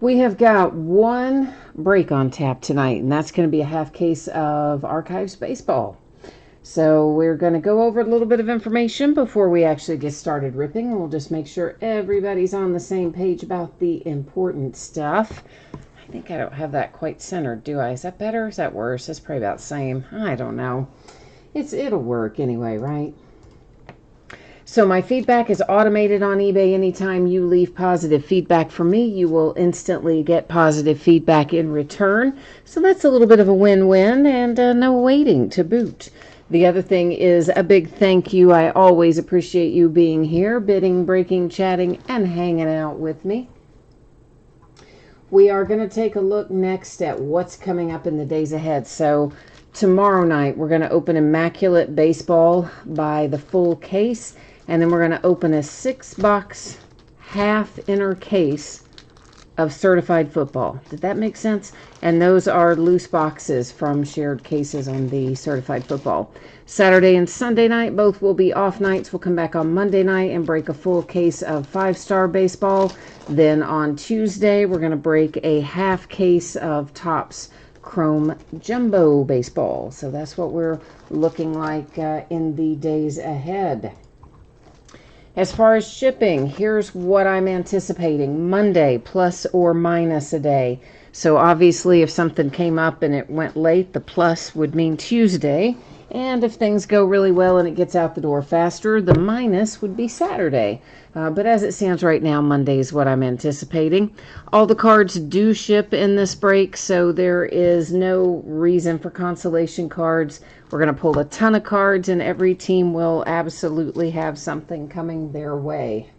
We have got one break on tap tonight, and that's going to be a half case of Archives Baseball. So we're going to go over a little bit of information before we actually get started ripping. We'll just make sure everybody's on the same page about the important stuff. I think I don't have that quite centered, do I? Is that better? Is that worse? It's probably about the same. I don't know. It'll work anyway, right? So my feedback is automated on eBay. Anytime you leave positive feedback from me, you will instantly get positive feedback in return. So that's a little bit of a win-win, and no waiting to boot. The other thing is a big thank you. I always appreciate you being here, bidding, breaking, chatting, and hanging out with me. We are going to take a look next at what's coming up in the days ahead. So tomorrow night, we're going to open Immaculate Baseball by the full case. And then we're going to open a 6-box half inner case of certified football. Did that make sense? And those are loose boxes from shared cases on the certified football. Saturday and Sunday night, both will be off nights. We'll come back on Monday night and break a full case of 5-star baseball. Then on Tuesday, we're going to break a half case of Topps Chrome Jumbo baseball. So that's what we're looking like in the days ahead. As far as shipping, here's what I'm anticipating. Monday, plus or minus a day. So obviously if something came up and it went late, the plus would mean Tuesday. And if things go really well and it gets out the door faster, the minus would be Saturday. But as it stands right now, Monday is what I'm anticipating. All the cards do ship in this break, so there is no reason for consolation cards. We're going to pull a ton of cards, and every team will absolutely have something coming their way.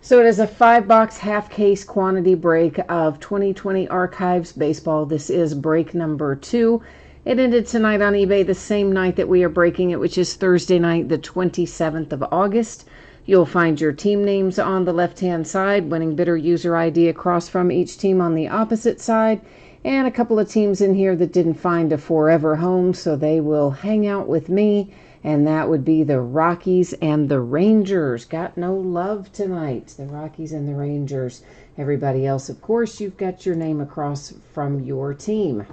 So it is a 5-box half case quantity break of 2020 Archives Baseball. This is break number 2. It ended tonight on eBay the same night that we are breaking it, which is Thursday night, the 27th of August. You'll find your team names on the left-hand side, winning bidder user ID across from each team on the opposite side, and a couple of teams in here that didn't find a forever home, so they will hang out with me, and that would be the Rockies and the Rangers. Got no love tonight, the Rockies and the Rangers. Everybody else, of course, you've got your name across from your team.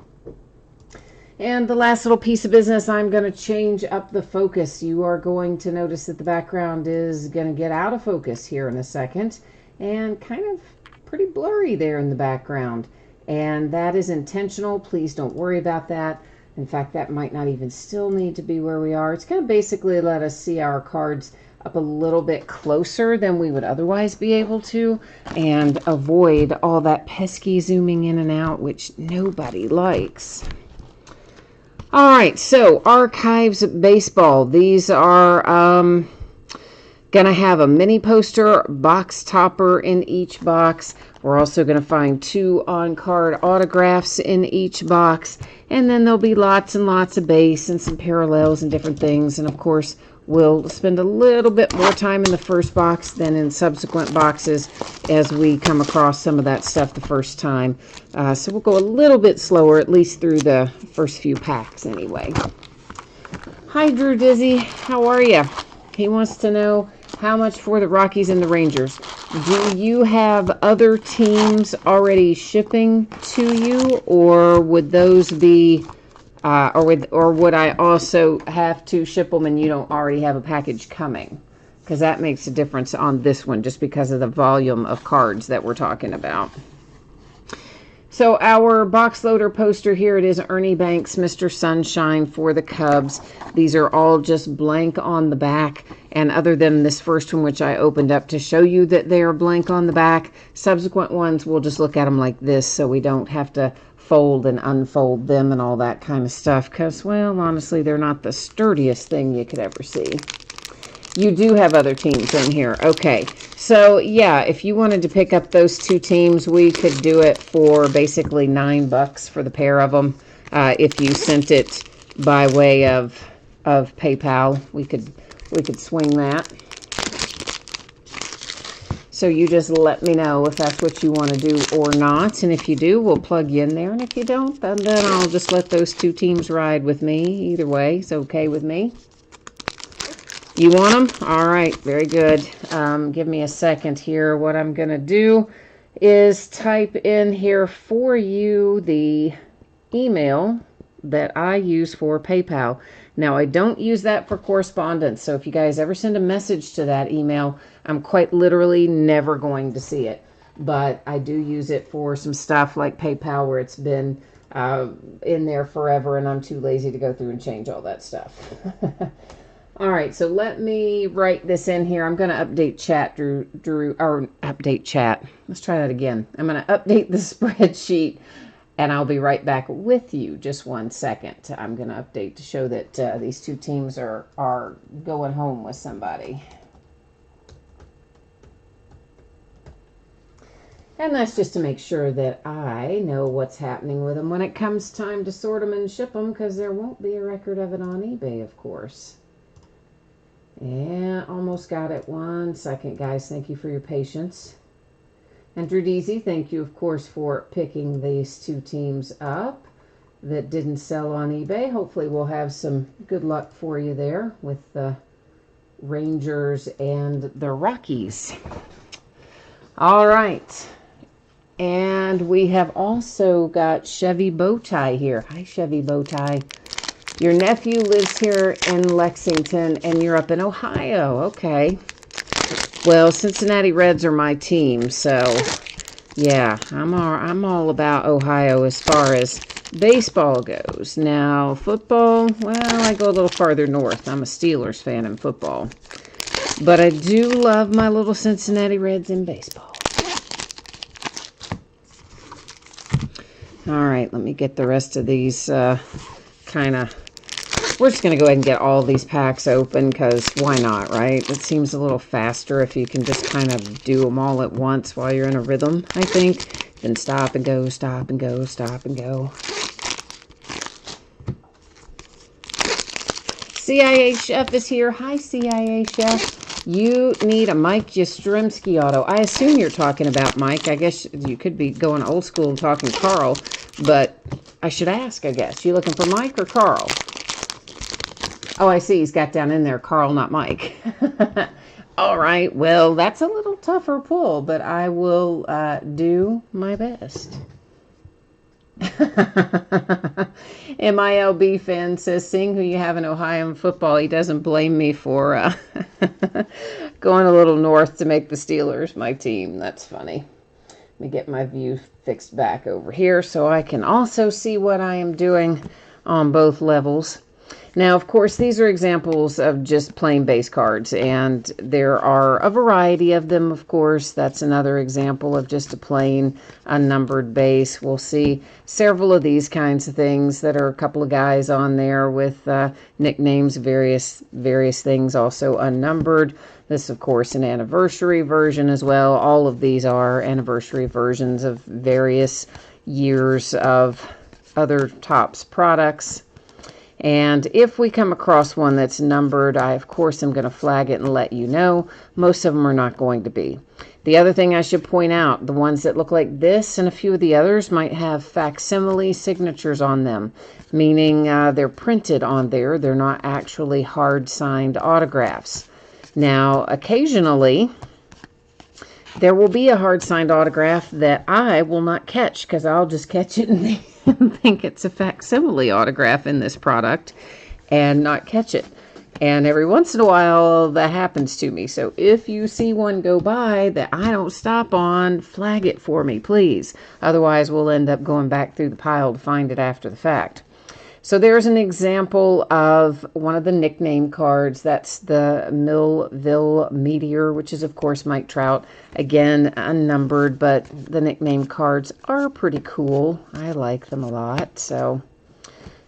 And the last little piece of business, I'm going to change up the focus. You are going to notice that the background is going to get out of focus here in a second and kind of pretty blurry there in the background. And that is intentional. Please don't worry about that. In fact, that might not even still need to be where we are. It's going to basically let us see our cards up a little bit closer than we would otherwise be able to and avoid all that pesky zooming in and out, which nobody likes. All right, so Archives Baseball. These are going to have a mini poster, box topper in each box. We're also going to find 2 on-card autographs in each box. And then there'll be lots and lots of base and some parallels and different things. And, of course, we'll spend a little bit more time in the first box than in subsequent boxes as we come across some of that stuff the first time. So we'll go a little bit slower, at least through the first few packs anyway. Hi, Drew Dizzy. How are you? He wants to know how much for the Rockies and the Rangers. Do you have other teams already shipping to you, or would those be... or would I also have to ship them and you don't already have a package coming? Because that makes a difference on this one just because of the volume of cards that we're talking about. So our box loader poster here, it is Ernie Banks, Mr. Sunshine for the Cubs. These are all just blank on the back. And other than this first one, which I opened up to show you that they are blank on the back, subsequent ones, we'll just look at them like this so we don't have to fold and unfold them and all that kind of stuff. Because, well, honestly, they're not the sturdiest thing you could ever see. You do have other teams in here. Okay. So, yeah, if you wanted to pick up those 2 teams, we could do it for basically $9 for the pair of them. If you sent it by way of PayPal, we could swing that. So you just let me know if that's what you want to do or not. And if you do, we'll plug you in there. And if you don't, then I'll just let those 2 teams ride with me. Either way, it's okay with me. You want them? All right, very good. Give me a second here. What I'm going to do, is type in here for you the email that I use for PayPal. Now, I don't use that for correspondence, so if you guys ever send a message to that email, I'm quite literally never going to see it. But I do use it for some stuff like PayPal where it's been in there forever and I'm too lazy to go through and change all that stuff. All right, so let me write this in here. I'm going to update chat, update chat. Let's try that again. I'm going to update the spreadsheet, and I'll be right back with you. Just 1 second. I'm going to update to show that these two teams are going home with somebody. And that's just to make sure that I know what's happening with them when it comes time to sort them and ship them, because there won't be a record of it on eBay, of course. Yeah, almost got it. 1 second, guys. Thank you for your patience. And Drew Deasy, thank you, of course, for picking these two teams up that didn't sell on eBay. Hopefully we'll have some good luck for you there with the Rangers and the Rockies. All right. And we have also got Chevy Bowtie here. Hi, Chevy Bowtie. Your nephew lives here in Lexington, and you're up in Ohio. Okay. Well, Cincinnati Reds are my team, so yeah, I'm all about Ohio as far as baseball goes. Now, football, well, I go a little farther north. I'm a Steelers fan in football. But I do love my little Cincinnati Reds in baseball. All right, let me get the rest of these we're just going to go ahead and get all these packs open, because why not, right? It seems a little faster if you can just kind of do them all at once while you're in a rhythm, I think. Then stop and go, stop and go, stop and go. CIA Chef is here. Hi, CIA Chef. You need a Mike Yastrzemski auto. I assume you're talking about Mike. I guess you could be going old school and talking Carl, but I should ask, I guess. You looking for Mike or Carl? Oh, I see. He's got down in there, Carl, not Mike. All right. Well, that's a little tougher pull, but I will do my best. MILB fan says, seeing who you have in Ohio in football, he doesn't blame me for going a little north to make the Steelers my team. That's funny. Let me get my view fixed back over here so I can also see what I am doing on both levels. Now, of course, these are examples of just plain base cards, and there are a variety of them, of course. That's another example of just a plain unnumbered base. We'll see several of these kinds of things that are a couple of guys on there with nicknames, various things, also unnumbered. This, of course, an anniversary version as well. All of these are anniversary versions of various years of other Topps products. And if we come across one that's numbered, I, of course, am going to flag it and let you know. Most of them are not going to be. The other thing I should point out, the ones that look like this and a few of the others might have facsimile signatures on them, meaning they're printed on there. They're not actually hard-signed autographs. Now, occasionally, there will be a hard-signed autograph that I will not catch, because I'll just catch it and think it's a facsimile autograph in this product and not catch it. And every once in a while, that happens to me. So if you see one go by that I don't stop on, flag it for me, please. Otherwise, we'll end up going back through the pile to find it after the fact. So there's an example of one of the nickname cards. That's the Millville Meteor, which is, of course, Mike Trout. Again, unnumbered, but the nickname cards are pretty cool. I like them a lot. So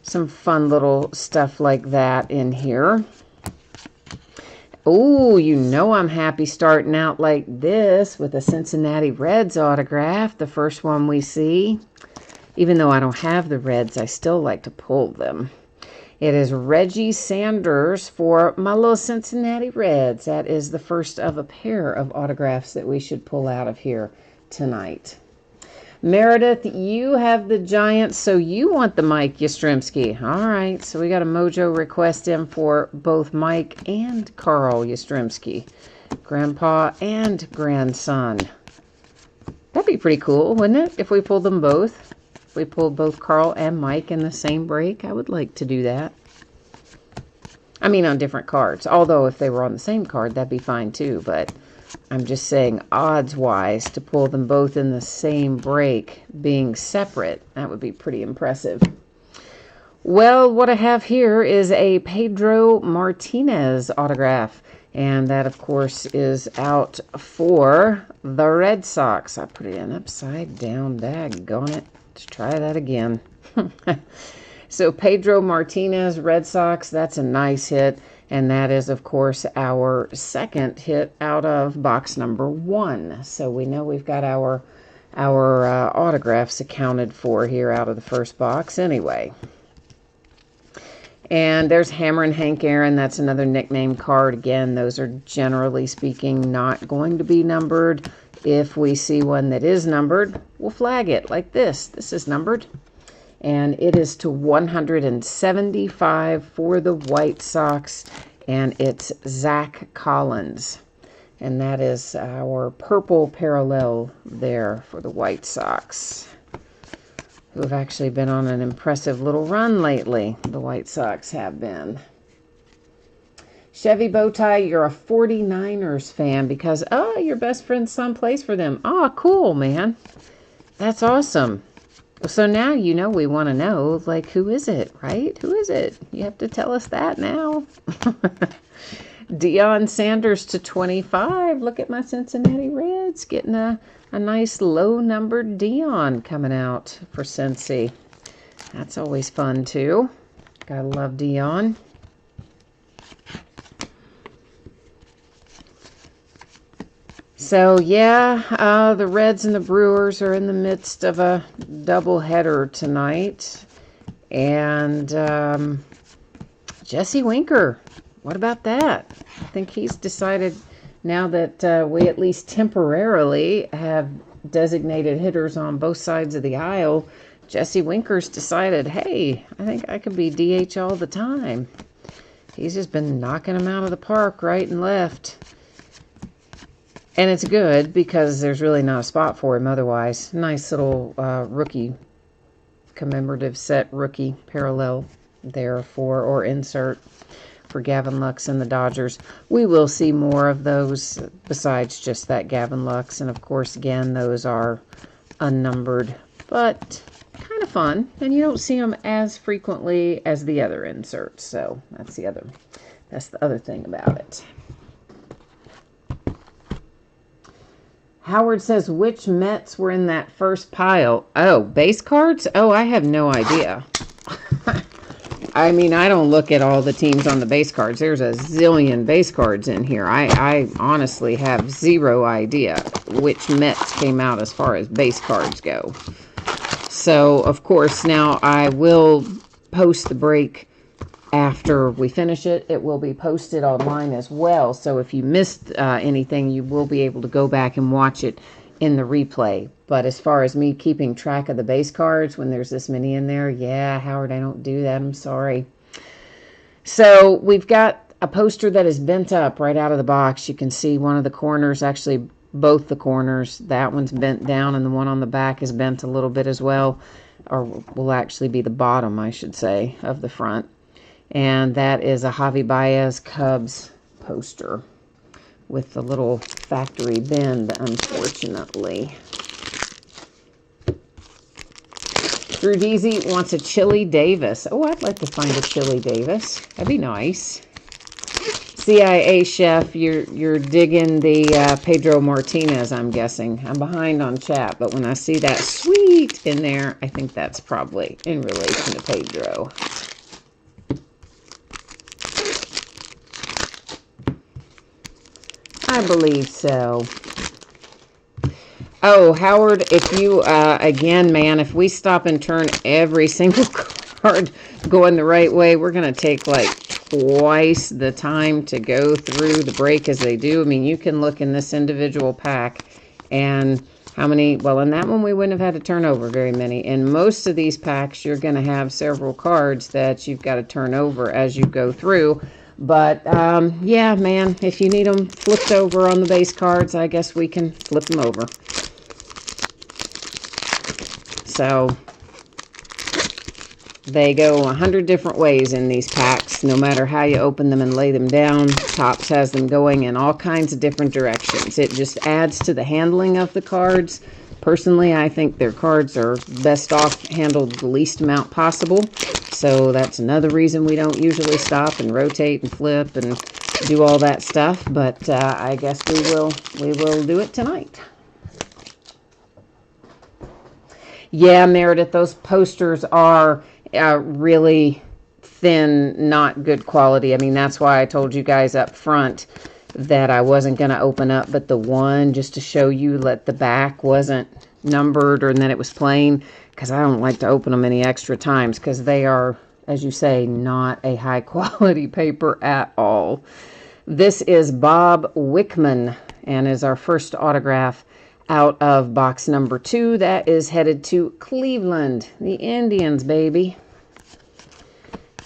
some fun little stuff like that in here. Oh, you know I'm happy starting out like this with a Cincinnati Reds autograph, the first one we see. Even though I don't have the Reds, I still like to pull them. It is Reggie Sanders for my little Cincinnati Reds. That is the first of a pair of autographs that we should pull out of here tonight. Meredith, you have the Giants, so you want the Mike Yastrzemski. All right, so we got a Mojo request in for both Mike and Carl Yastrzemski, grandpa and grandson. That'd be pretty cool, wouldn't it? If we pulled them both. If we pulled both Carl and Mike in the same break. I would like to do that. I mean, on different cards. Although, if they were on the same card, that'd be fine too. But I'm just saying, odds-wise, to pull them both in the same break, being separate, that would be pretty impressive. Well, what I have here is a Pedro Martinez autograph. And that, of course, is out for the Red Sox. I put it in upside down. Daggone it. Let's try that again. So, Pedro Martinez, Red Sox, that's a nice hit. And that is, of course, our second hit out of box number 1. So, we know we've got our autographs accounted for here out of the first box anyway. And there's Hammerin' Hank Aaron. That's another nickname card. Again, those are generally speaking not going to be numbered. If we see one that is numbered, we'll flag it like this. This is numbered. And it is to 175 for the White Sox. And it's Zach Collins. And that is our purple parallel there for the White Sox, who have actually been on an impressive little run lately. The White Sox have been. Chevy Bowtie, you're a 49ers fan because, oh, your best friend's son plays for them. Oh, cool, man. That's awesome. So now you know we want to know, like, who is it, right? Who is it? You have to tell us that now. Deion Sanders to 25. Look at my Cincinnati Reds getting a nice low-numbered Deion coming out for Cincy. That's always fun, too. Gotta love Deion. So, yeah, the Reds and the Brewers are in the midst of a doubleheader tonight. And Jesse Winker, what about that? I think he's decided now that we at least temporarily have designated hitters on both sides of the aisle. Jesse Winker's decided, hey, I think I could be DH all the time. He's just been knocking them out of the park right and left. And it's good because there's really not a spot for him otherwise. Nice little rookie commemorative set rookie parallel there for, or insert for Gavin Lux and the Dodgers. We will see more of those besides just that Gavin Lux. And of course, again, those are unnumbered, but kind of fun. And you don't see them as frequently as the other inserts. So that's the other thing about it. Howard says, which Mets were in that first pile? Oh, base cards? Oh, I have no idea. I mean, I don't look at all the teams on the base cards. There's a zillion base cards in here. I honestly have zero idea which Mets came out as far as base cards go. So, of course, now I will post the break after we finish it. It will be posted online as well. So if you missed anything, you will be able to go back and watch it in the replay. But as far as me keeping track of the base cards when there's this many in there, yeah, Howard, I don't do that. I'm sorry. So we've got a poster that is bent up right out of the box. You can see one of the corners, actually both the corners. That one's bent down and the one on the back is bent a little bit as well. Or will actually be the bottom, I should say, of the front. And that is a Javi Baez Cubs poster with the little factory bend, unfortunately. Drew Deasy wants a Chili Davis. Oh, I'd like to find a Chili Davis. That'd be nice. CIA Chef, you're digging the Pedro Martinez, I'm guessing. I'm behind on chat, but when I see that sweet in there, I think that's probably in relation to Pedro. I believe so. Oh, Howard, if you, again, man, if we stop and turn every single card going the right way, we're going to take like twice the time to go through the break as they do. I mean, you can look in this individual pack and how many, well, in that one we wouldn't have had to turn over very many. In most of these packs, you're going to have several cards that you've got to turn over as you go through. But, yeah, man, if you need them flipped over on the base cards, I guess we can flip them over. So they go 100 different ways in these packs, no matter how you open them and lay them down. Topps has them going in all kinds of different directions. It just adds to the handling of the cards. Personally, I think their cards are best off handled the least amount possible. So that's another reason we don't usually stop and rotate and flip and do all that stuff. But I guess we will do it tonight. Yeah, Meredith, those posters are really thin, not good quality. I mean, that's why I told you guys up front that I wasn't going to open up but the one, just to show you that the back wasn't numbered or then it was plain, because I don't like to open them any extra times because they are, as you say, not a high quality paper at all. This is Bob Wickman and is our first autograph out of box number 2. That is headed to Cleveland. The Indians, baby.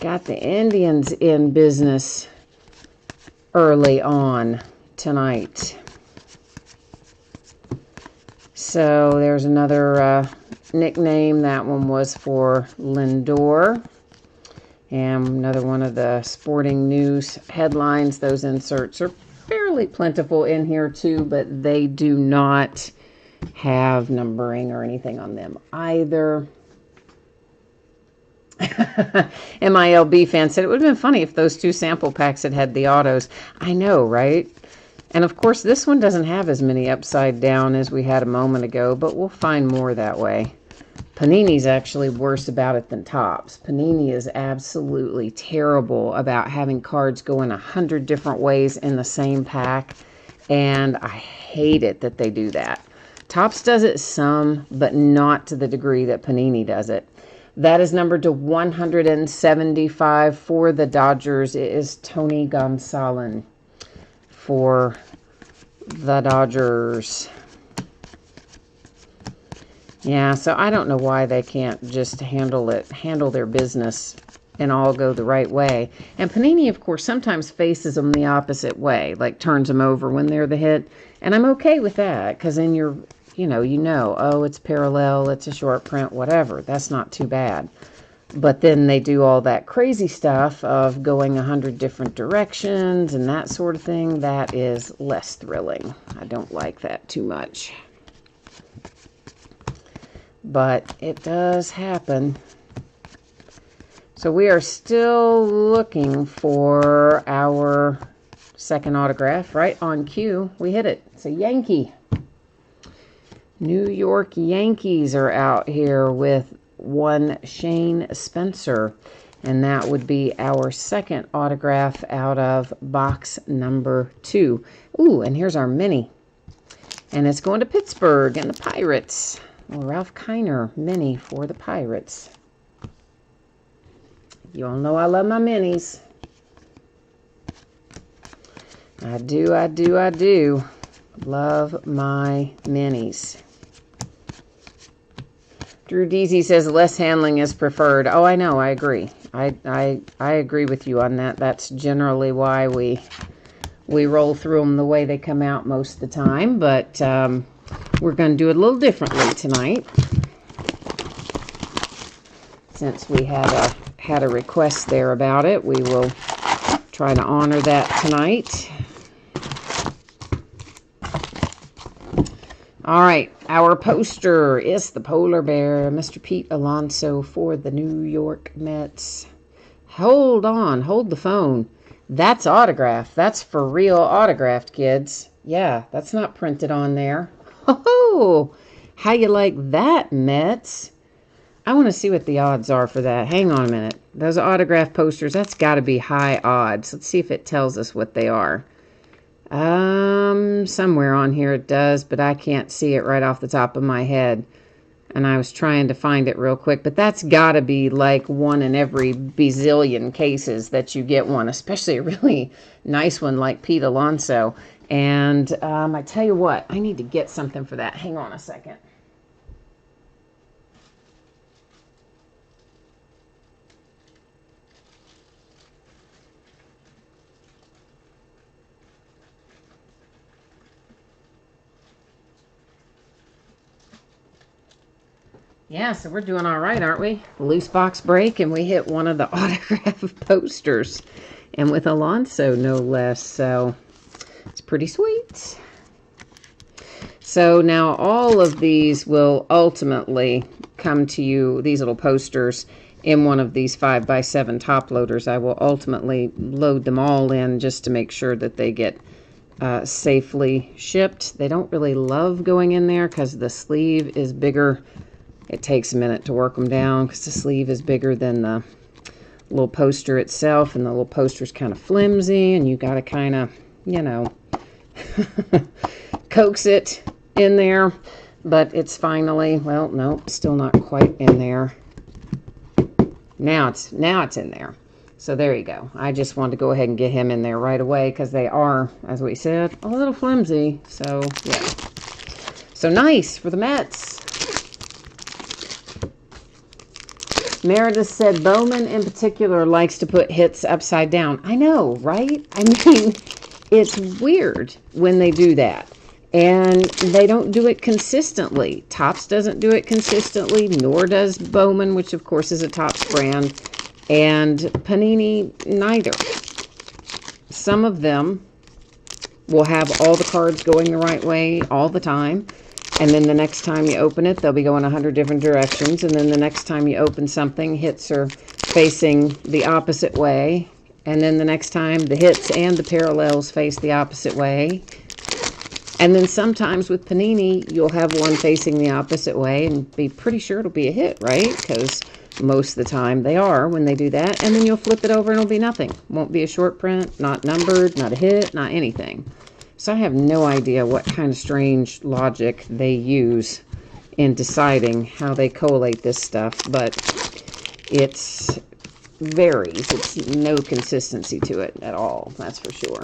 Got the Indians in business early on tonight. So there's another nickname. That one was for Lindor. And another one of the sporting news headlines. Those inserts are fairly plentiful in here too, but they do not have numbering or anything on them either. MILB fan said it would have been funny if those 2 sample packs had had the autos. I know, right? And of course, this one doesn't have as many upside down as we had a moment ago, but we'll find more that way. Panini's actually worse about it than Topps. Panini is absolutely terrible about having cards go in 100 different ways in the same pack, and I hate it that they do that. Topps does it some, but not to the degree that Panini does it. That is numbered to 175 for the Dodgers. It is Tony Gonsolin for the Dodgers. Yeah, so I don't know why they can't just handle their business and all go the right way. And Panini, of course, sometimes faces them the opposite way, like turns them over when they're the hit. And I'm okay with that, because then you know, oh, it's parallel, it's a short print, whatever. That's not too bad. But then they do all that crazy stuff of going 100 different directions and that sort of thing. That is less thrilling. I don't like that too much. But it does happen. So we are still looking for our second autograph. Right on cue, we hit it. It's a Yankee. New York Yankees are out here with one Shane Spencer. And that would be our second autograph out of box number 2. Ooh, and here's our mini. And it's going to Pittsburgh and the Pirates. Well, Ralph Kiner mini for the Pirates. You all know I love my minis. I do. Love my minis. Drew Deasy says less handling is preferred. Oh, I know. I agree. I agree with you on that. That's generally why we roll through them the way they come out most of the time. But we're going to do it a little differently tonight. Since we had a request there about it, we will try to honor that tonight. All right, our poster is the polar bear, Mr. Pete Alonso for the New York Mets. Hold on, hold the phone. That's autographed. That's for real autographed, kids. Yeah, that's not printed on there. Oh, how you like that, Mets? I want to see what the odds are for that. Hang on a minute. Those autograph posters, that's got to be high odds. Let's see if it tells us what they are. Somewhere on here it does, but I can't see it right off the top of my head. And I was trying to find it real quick, but that's got to be like one in every bazillion cases that you get one, especially a really nice one like Pete Alonso. And I tell you what, I need to get something for that. Hang on a second. Yeah, so we're doing all right, aren't we? Loose box break, and we hit one of the autograph posters. And with Alonso, no less. So it's pretty sweet. So now all of these will ultimately come to you, these little posters, in one of these 5x7 top loaders. I will ultimately load them all in just to make sure that they get safely shipped. They don't really love going in there because the sleeve is bigger. It takes a minute to work them down because the sleeve is bigger than the little poster itself, and the little poster's kind of flimsy, and you got to kind of, you know, coax it in there. But it's finally, well, no, still not quite in there. Now it's in there. So there you go. I just wanted to go ahead and get him in there right away because they are, as we said, a little flimsy. So yeah. So nice for the Mets. Meredith said Bowman in particular likes to put hits upside down. I know, right? I mean, it's weird when they do that. And they don't do it consistently. Topps doesn't do it consistently, nor does Bowman, which of course is a Topps brand. And Panini, neither. Some of them will have all the cards going the right way all the time. And then the next time you open it, they'll be going 100 different directions. And then the next time you open something, hits are facing the opposite way. And then the next time, the hits and the parallels face the opposite way. And then sometimes with Panini, you'll have one facing the opposite way and be pretty sure it'll be a hit, right? Because most of the time they are when they do that. And then you'll flip it over and it'll be nothing. Won't be a short print, not numbered, not a hit, not anything. So I have no idea what kind of strange logic they use in deciding how they collate this stuff, but it's varies. It's no consistency to it at all, that's for sure.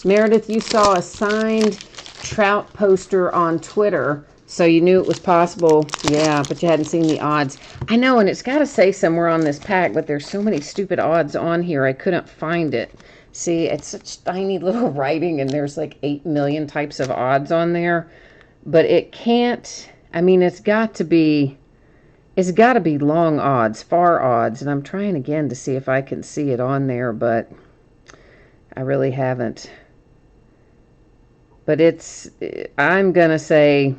Meredith, you saw a signed Trout poster on Twitter, so you knew it was possible. Yeah, but you hadn't seen the odds. I know, and it's got to say somewhere on this pack, but there's so many stupid odds on here, I couldn't find it. See, it's such tiny little writing, and there's like 8 million types of odds on there. But it can't, I mean, it's got to be long odds, far odds. And I'm trying again to see if I can see it on there, but I really haven't. But I'm going to say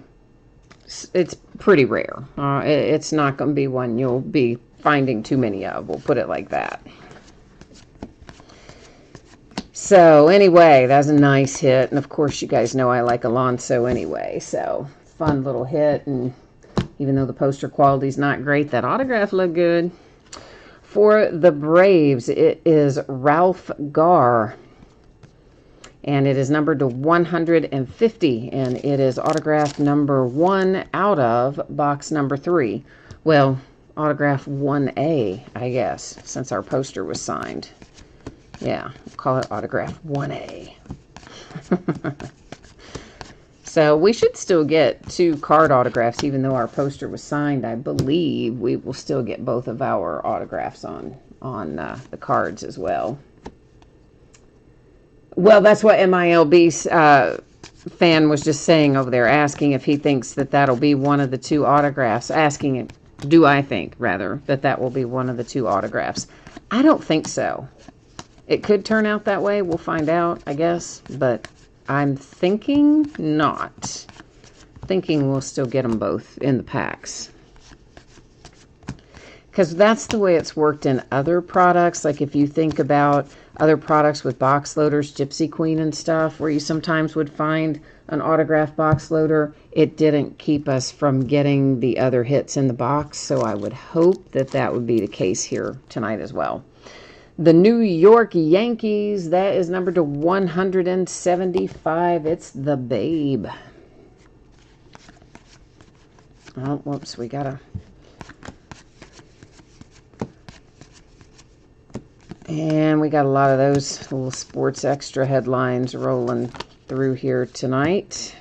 it's pretty rare. It's not going to be one you'll be finding too many of. We'll put it like that. So anyway, that's a nice hit. And of course, you guys know I like Alonso anyway. So fun little hit. And even though the poster quality is not great, that autograph looked good. For the Braves, it is Ralph Garr. And it is numbered to 150, and it is autograph number 1 out of box number 3. Well, autograph 1A, I guess, since our poster was signed. Yeah, we'll call it autograph 1A. So we should still get 2 card autographs, even though our poster was signed. I believe we will still get both of our autographs on the cards as well. Well, that's what MILB's fan was just saying over there, asking if he thinks that that'll be one of the 2 autographs. Asking it, do I think, rather, that will be one of the 2 autographs. I don't think so. It could turn out that way. We'll find out, I guess. But I'm thinking not. Thinking we'll still get them both in the packs. Because that's the way it's worked in other products. Like if you think about other products with box loaders, Gypsy Queen and stuff, where you sometimes would find an autographed box loader, it didn't keep us from getting the other hits in the box. So I would hope that that would be the case here tonight as well. The New York Yankees, that is numbered to 175. It's the Babe. Oh, whoops, we gotta... And we got a lot of those little sports extra headlines rolling through here tonight.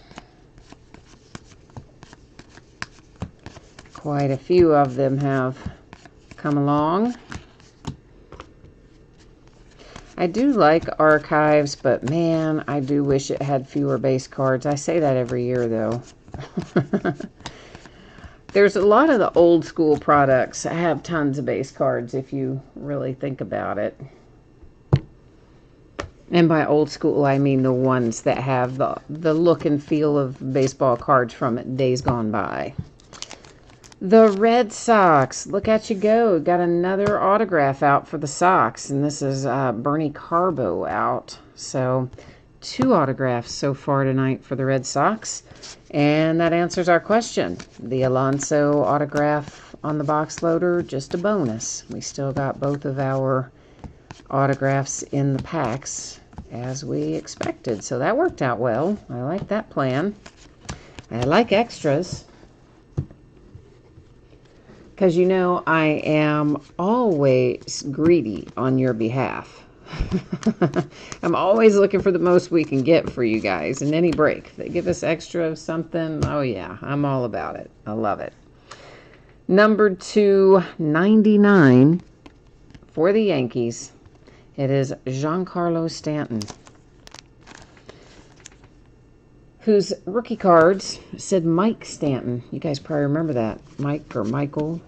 Quite a few of them have come along. I do like Archives, but man, I do wish it had fewer base cards. I say that every year, though. There's a lot of the old school products that have tons of base cards if you really think about it. And by old school, I mean the ones that have the look and feel of baseball cards from days gone by. The Red Sox, look at you go. Got another autograph out for the Sox, and this is Bernie Carbo out. So 2 autographs so far tonight for the Red Sox. And that answers our question. The Alonso autograph on the box loader, just a bonus. We still got both of our autographs in the packs as we expected. So that worked out well. I like that plan. I like extras. Because you know I am always greedy on your behalf. I'm always looking for the most we can get for you guys in any break. If they give us extra of something, oh yeah, I'm all about it. I love it. Number 299 for the Yankees. It is Giancarlo Stanton, whose rookie cards said Mike Stanton. You guys probably remember that. Mike or Michael.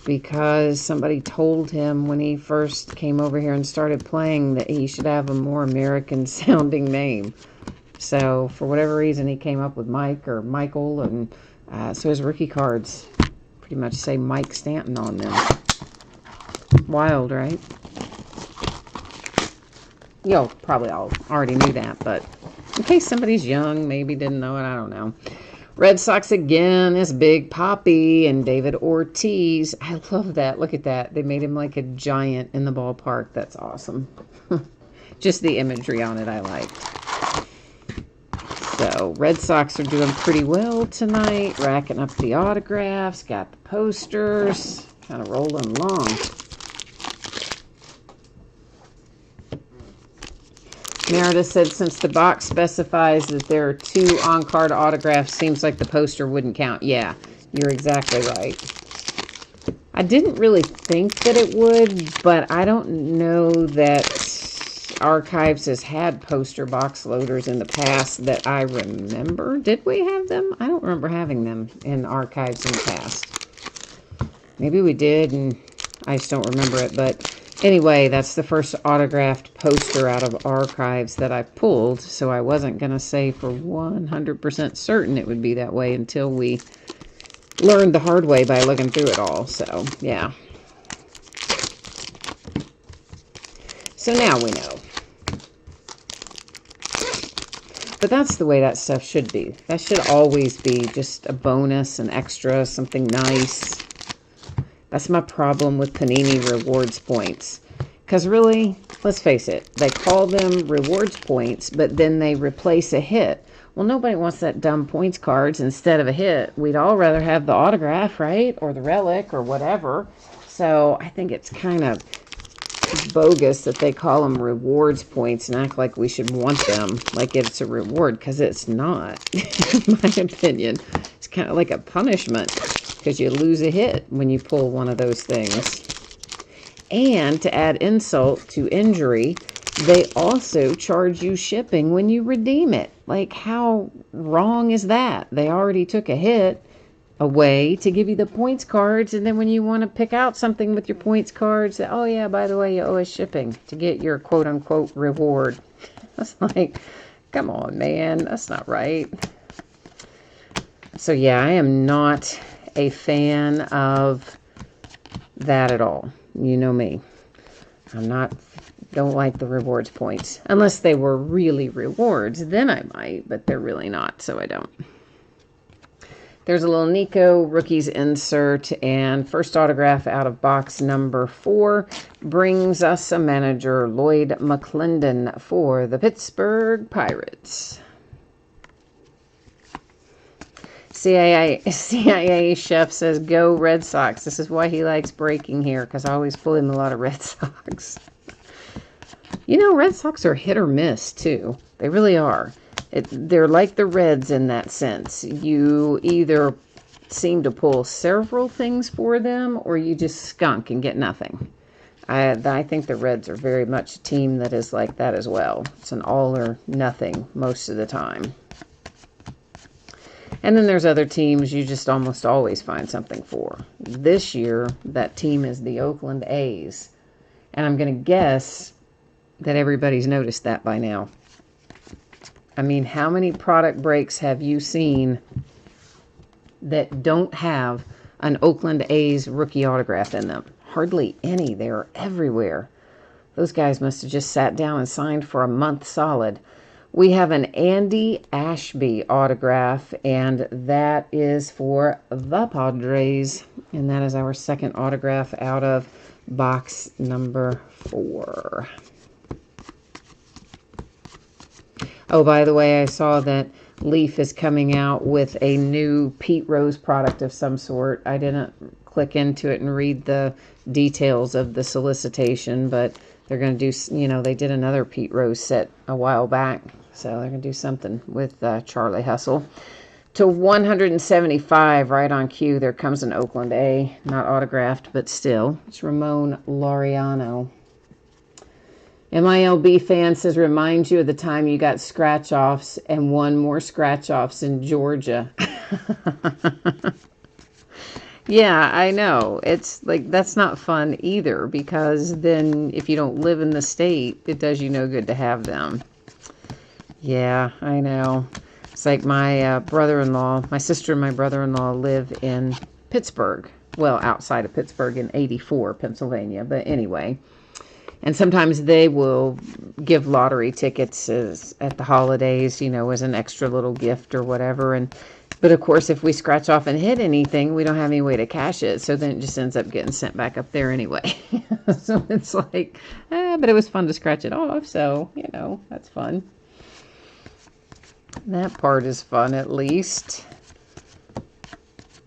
Because somebody told him when he first came over here and started playing that he should have a more American sounding name. So for whatever reason he came up with Mike or Michael, and so his rookie cards pretty much say Mike Stanton on them. Wild, right? You probably all already knew that, but in case somebody's young, maybe didn't know it, I don't know. Red Sox again is Big Papi and David Ortiz. I love that. Look at that. They made him like a giant in the ballpark. That's awesome. Just the imagery on it I like. So Red Sox are doing pretty well tonight. Racking up the autographs. Got the posters. Kind of rolling along. Meredith said, since the box specifies that there are 2 on-card autographs, seems like the poster wouldn't count. Yeah, you're exactly right. I didn't really think that it would, but I don't know that Archives has had poster box loaders in the past that I remember. Did we have them? I don't remember having them in Archives in the past. Maybe we did, and I just don't remember it, but... Anyway, that's the first autographed poster out of Archives that I pulled, so I wasn't going to say for 100% certain it would be that way until we learned the hard way by looking through it all, so yeah. So now we know. But that's the way that stuff should be. That should always be just a bonus, an extra, something nice. That's my problem with Panini Rewards points. Because really, let's face it, they call them rewards points, but then they replace a hit. Well, nobody wants that dumb points cards instead of a hit. We'd all rather have the autograph, right? Or the relic or whatever. So I think it's kind of bogus that they call them rewards points and act like we should want them like it's a reward, because it's not, in my opinion. It's kind of like a punishment. Because you lose a hit when you pull one of those things. And to add insult to injury, they also charge you shipping when you redeem it. Like, how wrong is that? They already took a hit away to give you the points cards, and then when you want to pick out something with your points cards, oh yeah, by the way, you owe us shipping to get your quote-unquote reward. That's like, come on, man, that's not right. So yeah, I am not a fan of that at all. You know me. Don't like the rewards points. Unless they were really rewards, then I might, but they're really not, so I don't. There's a little Nico rookies insert, and first autograph out of box number 4 brings us a manager, Lloyd McClendon, for the Pittsburgh Pirates. CIA chef says, go Red Sox. This is why he likes breaking here, because I always pull in a lot of Red Sox. You know, Red Sox are hit or miss, too. They really are. They're like the Reds in that sense. You either seem to pull several things for them, or you just skunk and get nothing. I think the Reds are very much a team that is like that as well. It's an all or nothing most of the time. And then there's other teams you just almost always find something for. This year, that team is the Oakland A's. And I'm going to guess that everybody's noticed that by now. I mean, how many product breaks have you seen that don't have an Oakland A's rookie autograph in them? Hardly any. They're everywhere. Those guys must have just sat down and signed for a month solid. We have an Andy Ashby autograph, and that is for the Padres. And that is our second autograph out of box number 4. Oh, by the way, I saw that Leaf is coming out with a new Pete Rose product of some sort. I didn't click into it and read the details of the solicitation, but they're going to do, you know, they did another Pete Rose set a while back. So they're going to do something with Charlie Hustle. To 175, right on cue, there comes an Oakland A. Not autographed, but still. It's Ramon Laureano. MILB fan says, remind you of the time you got scratch-offs and won more scratch-offs in Georgia. Yeah, I know. It's like, that's not fun either, because then if you don't live in the state, it does you no good to have them. Yeah, I know. It's like my brother-in-law, my sister and my brother-in-law live in Pittsburgh. Well, outside of Pittsburgh in 84, Pennsylvania. But anyway, and sometimes they will give lottery tickets at the holidays, you know, as an extra little gift or whatever. But of course, if we scratch off and hit anything, we don't have any way to cash it. So then it just ends up getting sent back up there anyway. So it's like, but it was fun to scratch it off. So, you know, that's fun. That part is fun, at least.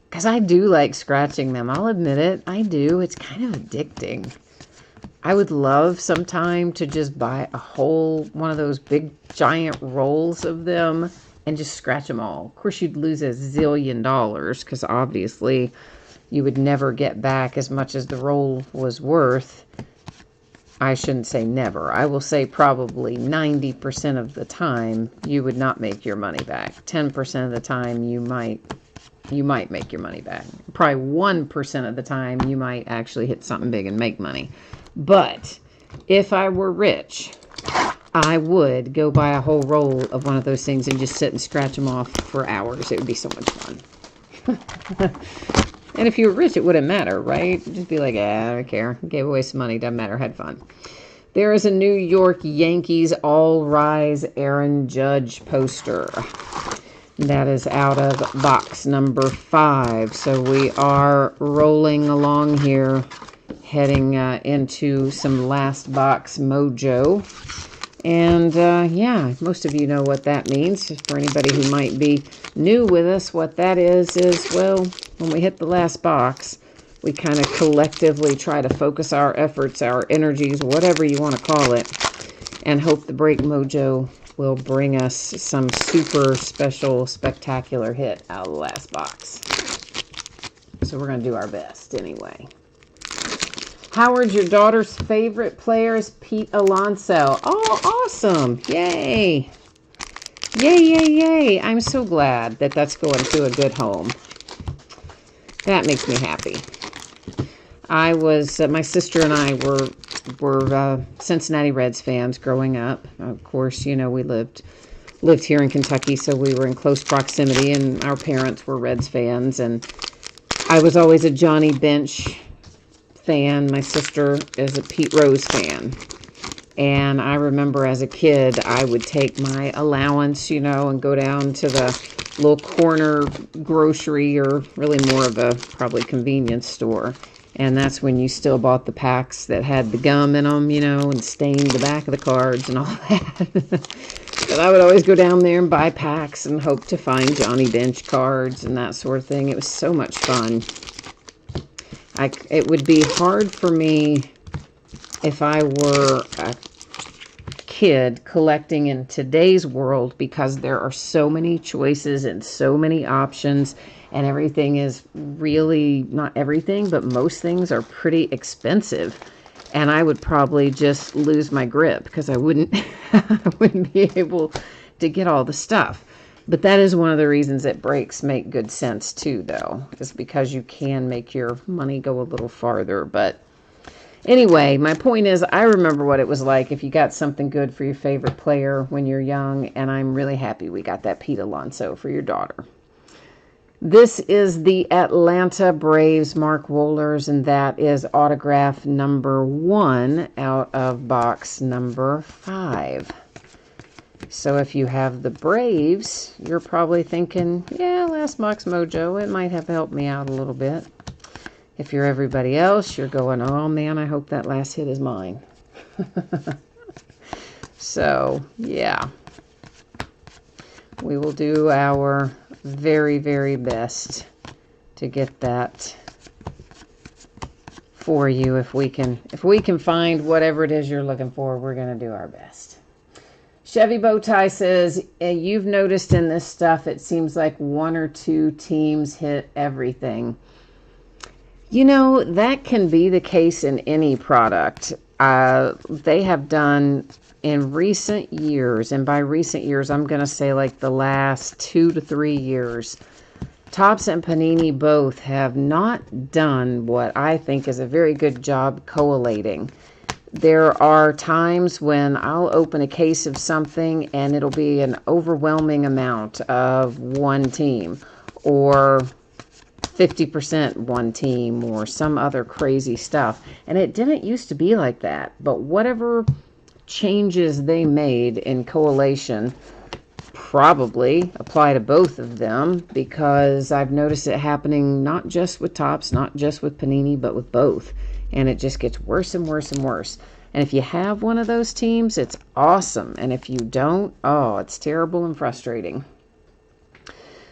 Because I do like scratching them. I'll admit it. I do. It's kind of addicting. I would love sometime to just buy a whole one of those big giant rolls of them and just scratch them all. Of course, you'd lose $1 zillion because obviously you would never get back as much as the roll was worth. I shouldn't say never. I will say probably 90% of the time you would not make your money back. 10% of the time you might make your money back. Probably 1% of the time you might actually hit something big and make money. But if I were rich, I would go buy a whole roll of one of those things and just sit and scratch them off for hours. It would be so much fun. And if you were rich, it wouldn't matter, right? Just be like, I don't care. Gave away some money. Doesn't matter. Had fun. There is a New York Yankees All Rise Aaron Judge poster. That is out of box number 5. So we are rolling along here, heading into some last box mojo. And yeah, most of you know what that means. For anybody who might be new with us, what that is, well, when we hit the last box, we kind of collectively try to focus our efforts, our energies, whatever you want to call it, and hope the break mojo will bring us some super special, spectacular hit out of the last box. So we're going to do our best anyway. Howard, your daughter's favorite player is Pete Alonso. Oh, awesome. Yay. Yay, yay, yay. I'm so glad that that's going to a good home. That makes me happy. I was, my sister and I were Cincinnati Reds fans growing up. Of course, you know, we lived here in Kentucky, so we were in close proximity, and our parents were Reds fans, and I was always a Johnny Bench fan. My sister is a Pete Rose fan. And I remember as a kid, I would take my allowance, you know, and go down to the little corner grocery, or really more of a probably convenience store. And that's when you still bought the packs that had the gum in them, you know, and stained the back of the cards and all that. But I would always go down there and buy packs and hope to find Johnny Bench cards and that sort of thing. It was so much fun. It would be hard for me if I were a kid collecting in today's world, because there are so many choices and so many options, and everything is really, not everything, but most things are pretty expensive. and I would probably just lose my grip because I wouldn't, I wouldn't be able to get all the stuff. But that is one of the reasons that breaks make good sense too, though, is because you can make your money go a little farther. But anyway, my point is, I remember what it was like if you got something good for your favorite player when you're young, and I'm really happy we got that Pete Alonso for your daughter. This is the Atlanta Braves Mark Wohlers, and that is autograph number 1 out of box number 5. So if you have the Braves, you're probably thinking, yeah, last box mojo, it might have helped me out a little bit. If you're everybody else, you're going, oh man, I hope that last hit is mine. So, yeah. We will do our very, very best to get that for you. If we can find whatever it is you're looking for, we're going to do our best. Chevy Bowtie says, you've noticed in this stuff, it seems like 1 or 2 teams hit everything. You know, that can be the case in any product. They have done in recent years, and by recent years, I'm going to say like the last 2 to 3 years, Topps and Panini both have not done what I think is a very good job collating. There are times when I'll open a case of something and it'll be an overwhelming amount of one team, or 50% one team, or some other crazy stuff. And it didn't used to be like that. But whatever changes they made in collation probably apply to both of them, because I've noticed it happening not just with Topps, not just with Panini, but with both. And it just gets worse and worse and worse. And if you have one of those teams, it's awesome. And if you don't, oh, it's terrible and frustrating.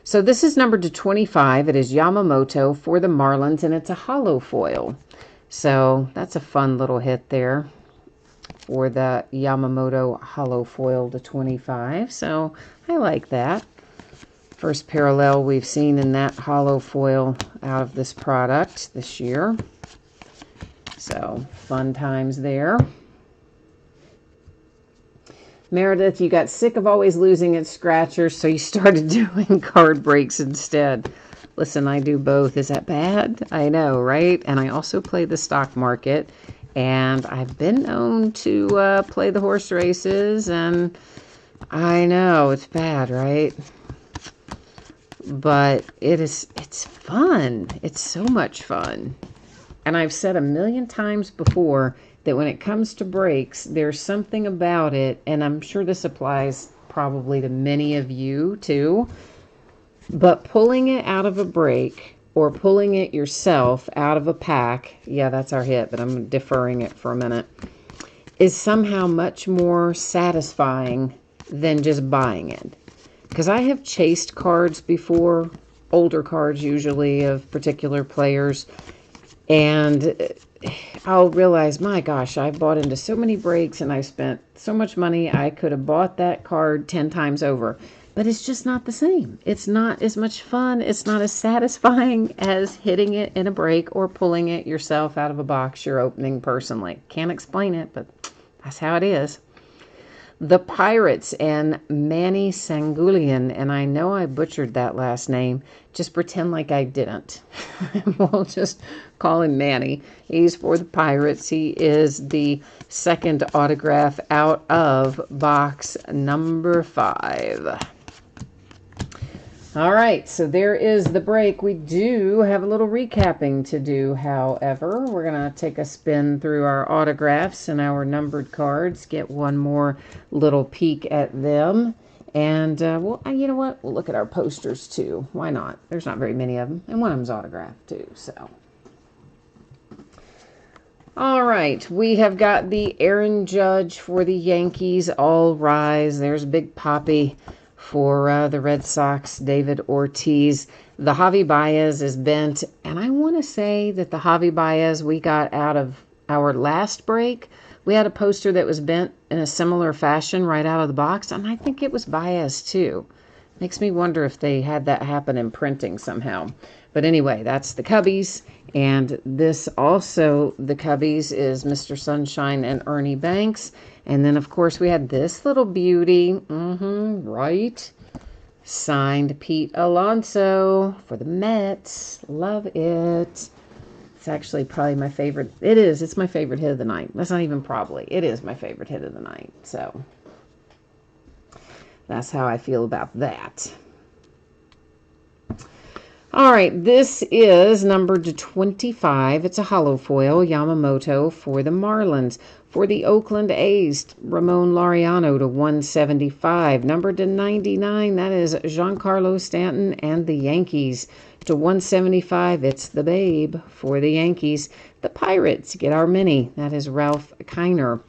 So this is numbered to 25. It is Yamamoto for the Marlins, and it's a hollow foil. So that's a fun little hit there for the Yamamoto hollow foil to 25. So I like that. First parallel we've seen in that hollow foil out of this product this year. So fun times there. Meredith, you got sick of always losing at scratchers, so you started doing card breaks instead. Listen, I do both. Is that bad? I know, right? And I also play the stock market, and I've been known to play the horse races, and I know it's bad, right? But it's fun. It's so much fun. And I've said a million times before that when it comes to breaks, there's something about it, and I'm sure this applies probably to many of you too, but pulling it out of a break or pulling it yourself out of a pack, yeah, that's our hit, but I'm deferring it for a minute, is somehow much more satisfying than just buying it. Because I have chased cards before, older cards usually of particular players, and I'll realize, my gosh, I bought into so many breaks and I spent so much money. I could have bought that card 10 times over. But it's just not the same. It's not as much fun. It's not as satisfying as hitting it in a break or pulling it yourself out of a box you're opening personally. Can't explain it, but that's how it is. The Pirates and Manny Sanguilian, and I know I butchered that last name. Just pretend like I didn't. We'll just call him Manny. He's for the Pirates. He is the second autograph out of box number 5. All right, so there is the break. We do have a little recapping to do, however. We're going to take a spin through our autographs and our numbered cards, get one more little peek at them. And, well, you know what? We'll look at our posters, too. Why not? There's not very many of them, and one of them's autographed, too, so. All right, we have got the Aaron Judge for the Yankees, All Rise. There's Big Papi for the Red Sox, David Ortiz. The Javi Baez is bent, and I want to say that the Javi Baez we got out of our last break, we had a poster that was bent in a similar fashion right out of the box, and I think it was Baez too. Makes me wonder if they had that happen in printing somehow. But anyway, that's the Cubbies. And this also, the Cubbies, is Mr. Sunshine and Ernie Banks. And then, of course, we had this little beauty. Right. Signed Pete Alonso for the Mets. Love it. It's actually probably my favorite. It is. It's my favorite hit of the night. That's not even probably. It is my favorite hit of the night. So that's how I feel about that. All right, this is numbered to 25. It's a hollow foil, Yamamoto for the Marlins. For the Oakland A's, Ramon Laureano to 175. Numbered to 99, that is Giancarlo Stanton and the Yankees. To 175, it's the Babe for the Yankees. The Pirates get our mini. That is Ralph Kiner.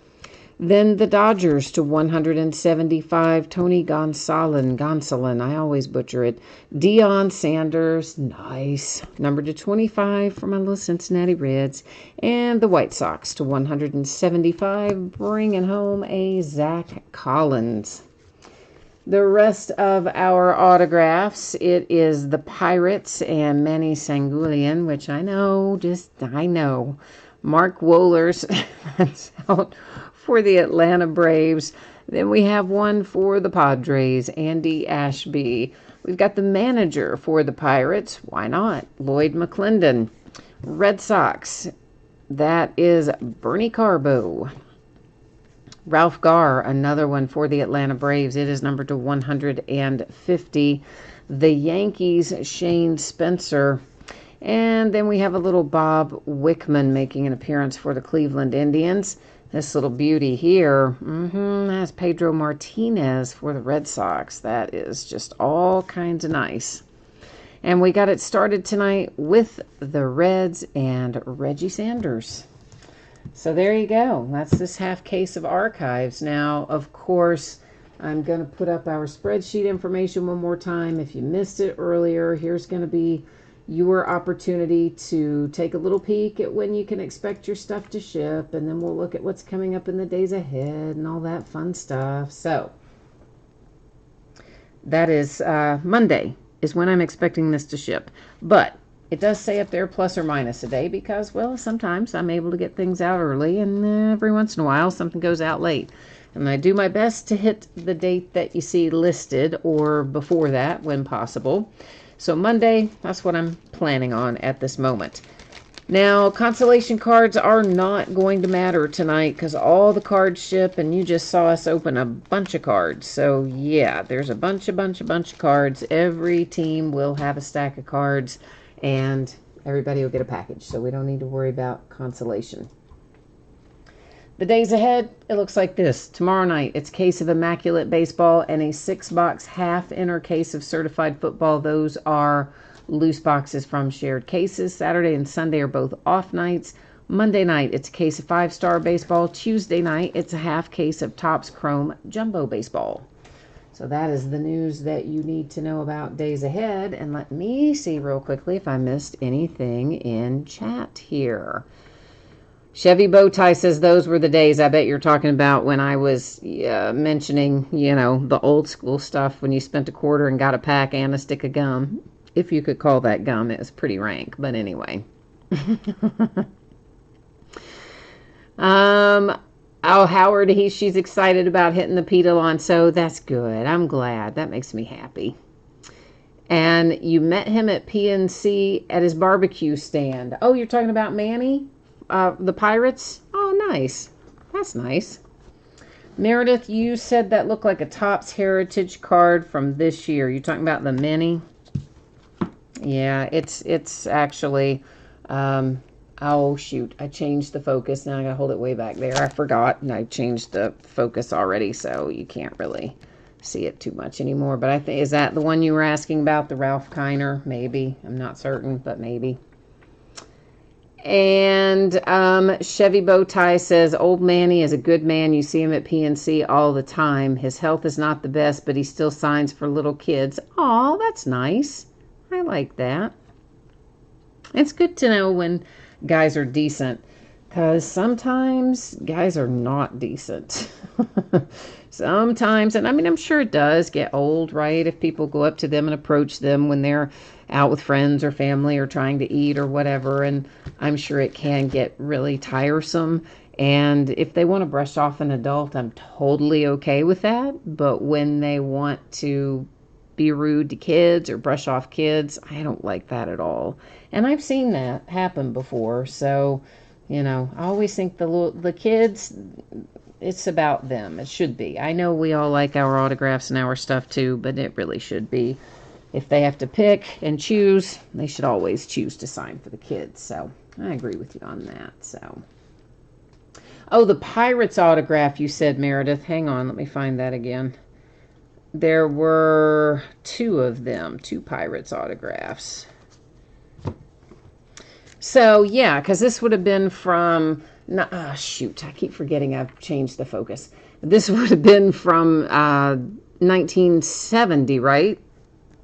Then the Dodgers to 175, Tony Gonsolin, I always butcher it. Deion Sanders, nice. Number to 25 for my little Cincinnati Reds. And the White Sox to 175, bringing home a Zach Collins. The rest of our autographs, it is the Pirates and Manny Sanguilian, which I know. Mark Wohlers, that's out for the Atlanta Braves. Then we have one for the Padres, Andy Ashby. We've got the manager for the Pirates. Why not? Lloyd McClendon. Red Sox, that is Bernie Carbo. Ralph Garr, another one for the Atlanta Braves. It is numbered to 150. The Yankees, Shane Spencer. And then we have a little Bob Wickman making an appearance for the Cleveland Indians. This little beauty here, that's Pedro Martinez for the Red Sox. That is just all kinds of nice. And we got it started tonight with the Reds and Reggie Sanders. So there you go. That's this half case of archives. Now, of course, I'm going to put up our spreadsheet information one more time. If you missed it earlier, here's going to be your opportunity to take a little peek at when you can expect your stuff to ship, and then we'll look at what's coming up in the days ahead and all that fun stuff. So that is Monday is when I'm expecting this to ship. But it does say up there plus or minus a day because, well, sometimes I'm able to get things out early, and every once in a while something goes out late. And I do my best to hit the date that you see listed or before that when possible. So Monday, that's what I'm planning on at this moment. Now, consolation cards are not going to matter tonight because all the cards ship, and you just saw us open a bunch of cards. So, yeah, there's a bunch of cards. Every team will have a stack of cards, and everybody will get a package. So we don't need to worry about consolation. The days ahead, it looks like this. Tomorrow night, it's Case of Immaculate Baseball and a 6-box half inner case of Certified Football. Those are loose boxes from Shared Cases. Saturday and Sunday are both off nights. Monday night, it's a case of 5-star baseball. Tuesday night, it's a half case of Topps Chrome Jumbo Baseball. So that is the news that you need to know about days ahead. And let me see real quickly if I missed anything in chat here. Chevy Bowtie says those were the days I bet you're talking about when I was mentioning, the old school stuff when you spent a quarter and got a pack and a stick of gum. If you could call that gum, it was pretty rank. But anyway. Howard, she's excited about hitting the Pete Alonso. That's good. I'm glad. That makes me happy. And you met him at PNC at his barbecue stand. Oh, you're talking about Manny? The Pirates? Oh, nice. That's nice. Meredith, you said that looked like a Topps Heritage card from this year. You talking about the mini? Yeah, it's actually, oh shoot, I changed the focus. Now I gotta hold it way back there. I forgot, and I changed the focus already, so you can't really see it too much anymore. But I think, is that the one you were asking about, the Ralph Kiner? Maybe. I'm not certain, but maybe. And Chevy Bowtie says, old Manny is a good man. You see him at PNC all the time. His health is not the best, but he still signs for little kids. Aw, that's nice. I like that. It's good to know when guys are decent. Because sometimes guys are not decent. Sometimes, and I mean, I'm sure it does get old, right? If people go up to them and approach them when they're out with friends or family or trying to eat or whatever. And I'm sure it can get really tiresome. And if they want to brush off an adult, I'm totally okay with that. But when they want to be rude to kids or brush off kids, I don't like that at all. And I've seen that happen before. So, I always think the kids, it's about them. It should be. I know we all like our autographs and our stuff too, but it really should be. If they have to pick and choose, they should always choose to sign for the kids. So I agree with you on that. So, oh, the Pirates autograph you said, Meredith. Hang on, let me find that again. There were two of them, two Pirates autographs. So, yeah, because this would have been from, shoot, I keep forgetting I've changed the focus. This would have been from 1970, right?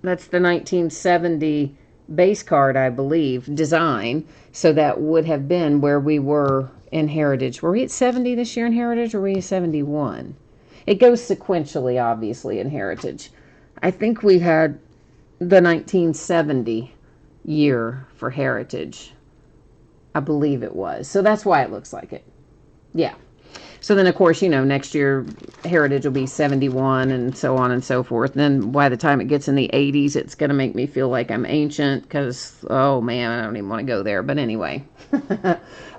That's the 1970 base card, I believe, design. So that would have been where we were in Heritage. Were we at 70 this year in Heritage, or were we at 71? It goes sequentially, obviously, in Heritage. I think we had the 1970 year for Heritage. I believe it was. So that's why it looks like it. Yeah. So then, of course, next year Heritage will be 71 and so on and so forth. And then by the time it gets in the 80s, it's going to make me feel like I'm ancient because, oh, man, I don't even want to go there. But anyway,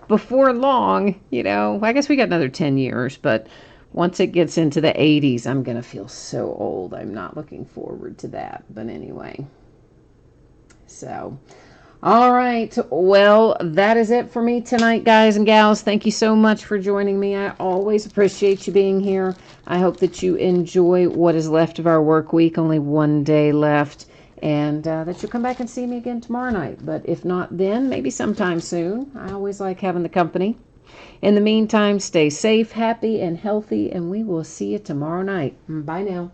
before long, I guess we got another 10 years. But once it gets into the 80s, I'm going to feel so old. I'm not looking forward to that. But anyway, so... All right. Well, that is it for me tonight, guys and gals. Thank you so much for joining me. I always appreciate you being here. I hope that you enjoy what is left of our work week. Only one day left. And that you'll come back and see me again tomorrow night. But if not then, maybe sometime soon. I always like having the company. In the meantime, stay safe, happy, and healthy. And we will see you tomorrow night. Bye now.